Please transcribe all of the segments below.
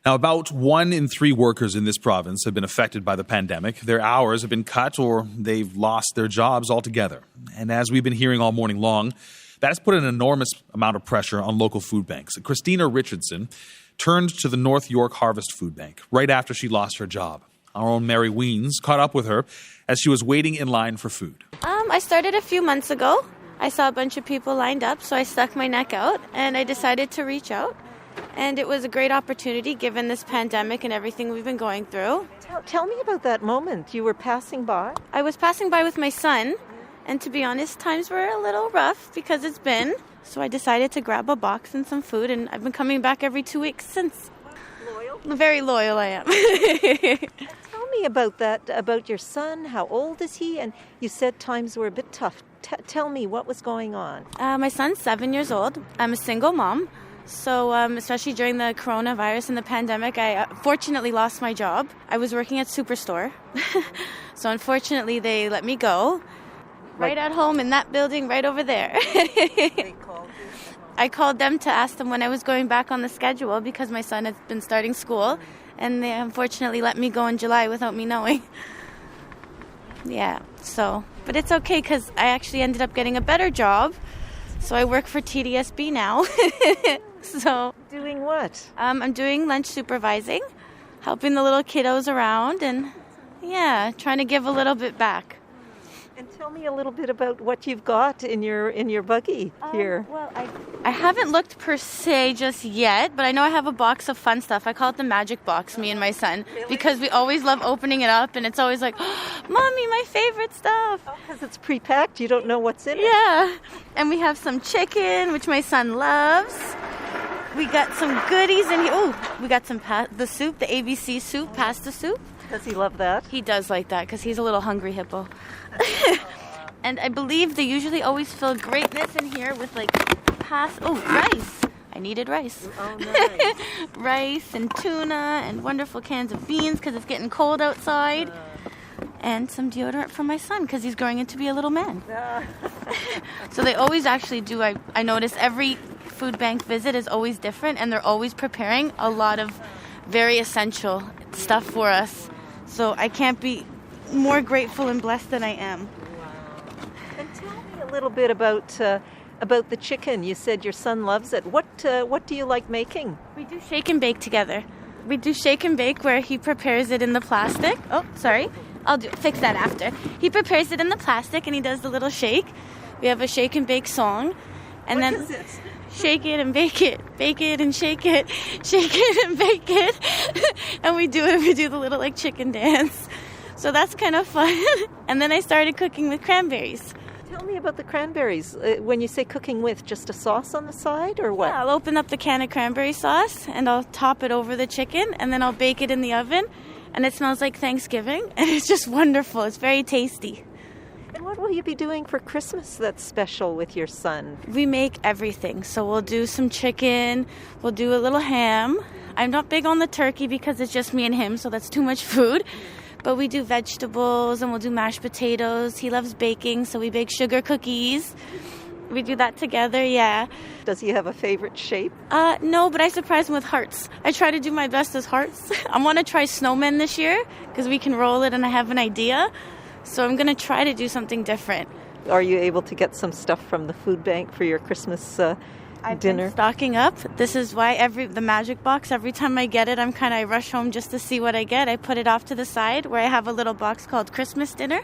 Now, about 1 in 3 workers in this province have been affected by the pandemic. Their hours have been cut or they've lost their jobs altogether. And as we've been hearing all morning long, that has put an enormous amount of pressure on local food banks. Christina Richardson turned to the North York Harvest Food Bank right after she lost her job. Our own Mary Weens caught up with her as she was waiting in line for food. I started a few months ago. I saw a bunch of people lined up, so I stuck my neck out and I decided to reach out. And it was a great opportunity given this pandemic and everything we've been going through. Tell me about that moment. You were passing by? I was passing by with my son, and to be honest, times were a little rough because it's been. So I decided to grab a box and some food, and I've been coming back every 2 weeks since. Loyal? Very loyal I am. Tell me about that, about your son. How old is he? And you said times were a bit tough. Tell me, what was going on? My son's 7 years old. I'm a single mom. So especially during the coronavirus and the pandemic, I fortunately lost my job. I was working at Superstore. So unfortunately, they let me go. Right at home in that building right over there. I called them to ask them when I was going back on the schedule because my son had been starting school. And they unfortunately let me go in July without me knowing. Yeah, so. But it's okay because I actually ended up getting a better job. So I work for TDSB now. So doing what? I'm doing lunch supervising, helping the little kiddos around, and trying to give a little bit back. And tell me a little bit about what you've got in your buggy here. Well, I haven't looked per se just yet, but I know I have a box of fun stuff. I call it the magic box, me and my son, because we always love opening it up, and it's always like, oh, Mommy, my favorite stuff. Because it's pre-packed, you don't know what's in it. Yeah, and we have some chicken, which my son loves. We got some goodies in here. Oh, we got some the soup, the ABC soup, pasta soup. Does he love that? He does like that because he's a little hungry hippo. And I believe they usually always fill greatness in here with like rice. I needed rice. Oh, nice. Rice and tuna and wonderful cans of beans because it's getting cold outside. And some deodorant for my son because he's growing into be a little man. So they always actually do. I notice every food bank visit is always different, and they're always preparing a lot of very essential stuff for us. So I can't be more grateful and blessed than I am. Wow. And tell me a little bit about the chicken. You said your son loves it. What do you like making? We do shake and bake together. We do shake and bake where he prepares it in the plastic. Oh, sorry. I'll fix that after. He prepares it in the plastic and he does the little shake. We have a shake and bake song. And what then is it? Shake it and bake it and shake it and bake it. And we do the little like chicken dance. So that's kind of fun. And then I started cooking with cranberries. Tell me about the cranberries. When you say cooking with, just a sauce on the side or what? Yeah, I'll open up the can of cranberry sauce and I'll top it over the chicken and then I'll bake it in the oven. And it smells like Thanksgiving and it's just wonderful. It's very tasty. And what will you be doing for Christmas that's special with your son? We make everything. So we'll do some chicken, we'll do a little ham. I'm not big on the turkey because it's just me and him, so that's too much food. But we do vegetables and we'll do mashed potatoes. He loves baking, so we bake sugar cookies. We do that together, yeah. Does he have a favorite shape? No, but I surprise him with hearts. I try to do my best as hearts. I want to try snowmen this year because we can roll it and I have an idea. So I'm going to try to do something different. Are you able to get some stuff from the food bank for your Christmas dinner? I've been stocking up. This is why the magic box, every time I get it, I rush home just to see what I get. I put it off to the side where I have a little box called Christmas dinner.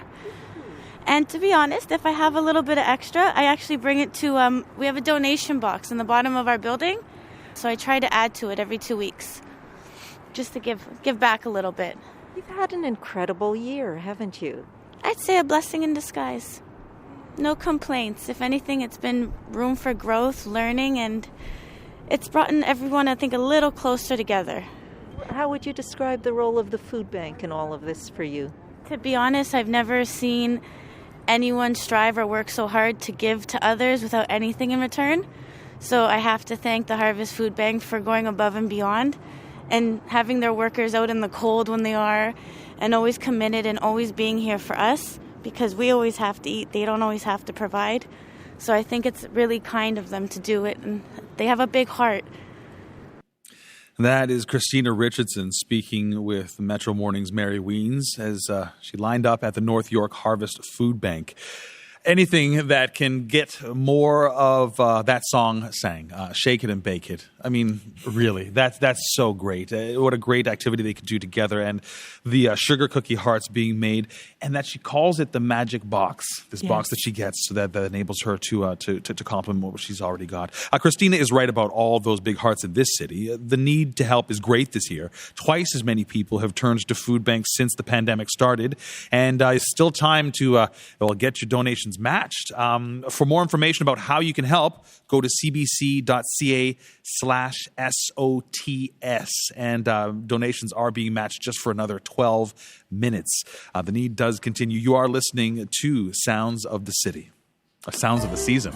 And to be honest, if I have a little bit of extra, I actually bring it to, we have a donation box in the bottom of our building. So I try to add to it every 2 weeks just to give back a little bit. You've had an incredible year, haven't you? I'd say a blessing in disguise. No complaints. If anything, it's been room for growth, learning, and it's brought everyone, I think, a little closer together. How would you describe the role of the food bank in all of this for you? To be honest, I've never seen anyone strive or work so hard to give to others without anything in return. So I have to thank the Harvest Food Bank for going above and beyond and having their workers out in the cold when they are and always committed and always being here for us because we always have to eat. They don't always have to provide. So I think it's really kind of them to do it, and they have a big heart. That is Christina Richardson speaking with Metro Morning's Mary Weens as she lined up at the North York Harvest Food Bank. Anything that can get more of that song sang, Shake It and Bake It. I mean, really, that's so great. What a great activity they could do together, and the sugar cookie hearts being made, and that she calls it the magic box, this box that she gets so that enables her to complement what she's already got. Christina is right about all those big hearts in this city. The need to help is great this year. Twice as many people have turned to food banks since the pandemic started, and it's still time to get your donations matched. For more information about how you can help, go to cbc.ca/SOTS, and donations are being matched just for another 12 minutes. The need does continue. You are listening to Sounds of the City, Sounds of the Season.